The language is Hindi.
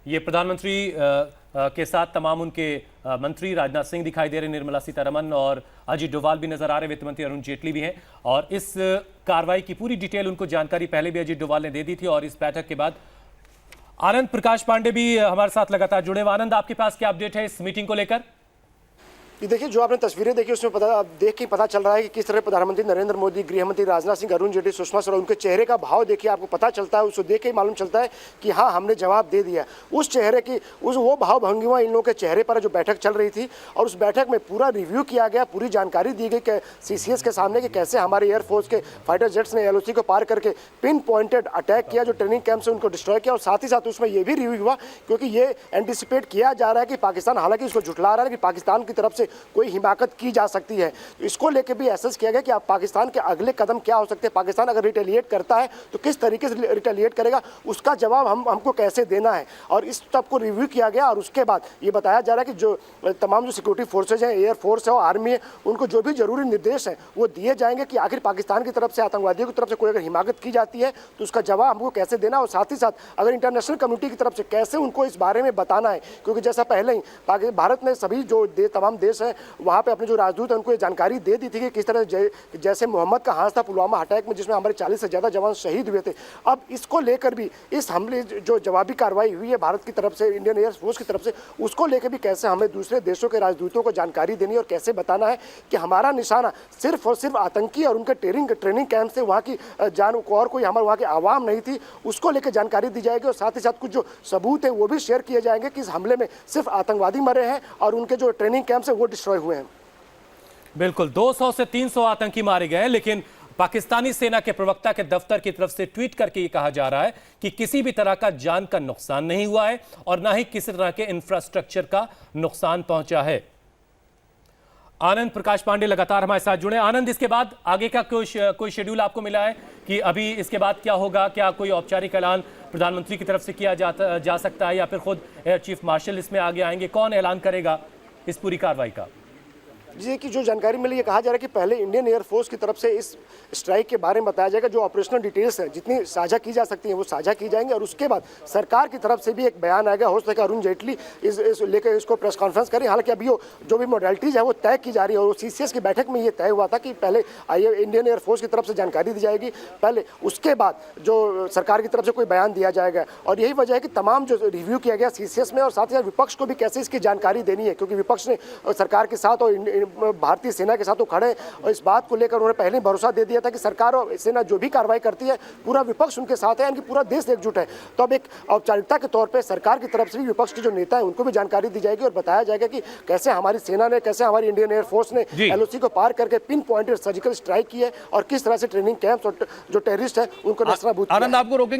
ये प्रधानमंत्री के साथ तमाम उनके मंत्री राजनाथ सिंह दिखाई दे रहे, निर्मला सीतारमण और अजीत डोभाल भी नजर आ रहे, वित्त मंत्री अरुण जेटली भी हैं। और इस कार्रवाई की पूरी डिटेल उनको जानकारी पहले भी अजीत डोभाल ने दे दी थी। और इस बैठक के बाद आनंद प्रकाश पांडे भी हमारे साथ लगातार जुड़े हुए। आनंद, आपके पास क्या अपडेट है इस मीटिंग को लेकर? देखिए, जो आपने तस्वीरें देखी उसमें देख के पता चल रहा है कि किस तरह प्रधानमंत्री नरेंद्र मोदी, गृह मंत्री राजनाथ सिंह, अरुण जेटली, सुषमा स्वराज, उनके चेहरे का भाव देखिए आपको पता चलता है। उसको देख के मालूम चलता है कि हाँ, हमने जवाब दे दिया। उस चेहरे की वो भाव भंगिमा इन लोगों के चेहरे पर जो बैठक चल रही थी, और उस बैठक में पूरा रिव्यू किया गया, पूरी जानकारी दी गई CCS के सामने कि कैसे हमारे एयरफोर्स के फाइटर जेट्स ने LOC को पार करके पिन पॉइंटेड अटैक किया, जो ट्रेनिंग कैंप से उनको डिस्ट्रॉय किया। और साथ ही साथ उसमें यह भी रिव्यू हुआ, क्योंकि ये एंटिसिपेट किया जा रहा है कि पाकिस्तान, हालांकि इसको झुठला रहा है कि पाकिस्तान की तरफ से कोई हिमाकत की जा सकती है। इसको लेकर भी एसेस किया गया कि आप पाकिस्तान के अगले कदम क्या हो सकते हैं। पाकिस्तान अगर रिटेलिएट करता है तो किस तरीके से रिटेलिएट करेगा, उसका जवाब हमको कैसे देना है। और इस सब को रिव्यू किया गया। और उसके बाद ये बताया जा रहा है कि जो तमाम जो सिक्योरिटी फोर्सेज हैं, एयरफोर्स है और आर्मी है, उनको जो भी जरूरी निर्देश हैं वो दिए जाएंगे कि आखिर पाकिस्तान की तरफ से, आतंकवादियों की तरफ से कोई अगर हिमाकत की जाती है तो उसका जवाब हमको कैसे देना। और साथ ही साथ अगर इंटरनेशनल कम्युनिटी की तरफ से कैसे उनको इस बारे में बताना है, क्योंकि जैसा पहले ही भारत ने सभी जो तमाम देश हैं वहाँ पे अपने जो राजदूत हैं उनको ये जानकारी दे दी थी कि किस तरह जैसे मोहम्मद का हाथ था पुलवामा अटैक में, जिसमें हमारे 40 से ज़्यादा जवान शहीद हुए थे। अब इसको लेकर भी इस हमले जो जवाबी कार्रवाई हुई है भारत की तरफ से, इंडियन एयरफोर्स की तरफ से, उसको लेकर भी कैसे हमें दूसरे देशों के राजदूतों को जानकारी देनी और कैसे बताना है कि हमारा निशाना सिर्फ और सिर्फ आतंकी और उनके ट्रेनिंग कैंप से वहाँ की जान को, और कोई हमारे वहाँ की आवाम नहीं थी, उसको लेकर जानकारी दी जाएगी। और साथ ही साथ कुछ जो सबूत है वो भी शेयर किए जाएंगे कि इस हमले में सिर्फ आतंकवादी मरे हैं और उनके जो ट्रेनिंग कैंप है वो डिस्ट्रॉय हुए हैं। बिल्कुल, 200 से 300 आतंकी मारे गए, लेकिन पाकिस्तानी सेना के प्रवक्ता के दफ्तर की तरफ से ट्वीट करके ये कहा जा रहा है कि किसी भी तरह का जान का नुकसान नहीं हुआ है और ना ही किसी तरह के इंफ्रास्ट्रक्चर का नुकसान पहुंचा है। आनंद प्रकाश पांडे लगातार हमारे साथ जुड़े। आनंद, इसके बाद आगे का कोई शेड्यूल आपको मिला है कि अभी इसके बाद क्या होगा? क्या कोई औपचारिक ऐलान प्रधानमंत्री की तरफ से किया जा सकता है, या फिर खुद एयर चीफ मार्शल इसमें आगे आएंगे? कौन ऐलान करेगा इस पूरी कार्रवाई का? जी, की जो जानकारी मिली, ये कहा जा रहा है कि पहले इंडियन एयरफोर्स की तरफ से इस स्ट्राइक के बारे में बताया जाएगा। जो ऑपरेशनल डिटेल्स हैं जितनी साझा की जा सकती हैं वो साझा की जाएंगे। और उसके बाद सरकार की तरफ से भी एक बयान आएगा। हो सके अरुण जेटली इस लेकर इसको प्रेस कॉन्फ्रेंस करें। हालांकि अभी जो भी मॉडलिटीज़ है वो तय की जा रही है। और CCS की बैठक में ये तय हुआ था कि पहले इंडियन एयरफोर्स की तरफ से जानकारी दी जाएगी पहले, उसके बाद जो सरकार की तरफ से कोई बयान दिया जाएगा। और यही वजह है कि तमाम जो रिव्यू किया गया CCS में, और साथ ही साथ विपक्ष को भी कैसे इसकी जानकारी देनी है, क्योंकि विपक्ष ने सरकार के साथ और भारतीय सेना के साथ तो खड़े, और इस बात को लेकर उन्होंने पहले भरोसा दे दिया था कि सरकार और सेना जो भी कार्रवाई करती है पूरा विपक्ष उनके साथ है, यानी कि पूरा देश एकजुट है। तो अब एक औपचारिकता के तौर पे सरकार की तरफ से भी विपक्ष के जो नेता हैं उनको भी जानकारी दी जाएगी और बताया जाएगा कि कैसे हमारी सेना ने, कैसे हमारी इंडियन एयरफोर्स ने LOC को पार करके पिन पॉइंटेड सर्जिकल स्ट्राइक की है और किस तरह से ट्रेनिंग कैंप्स और जो टेररिस्ट है उनको नस्तानाबूद किया है।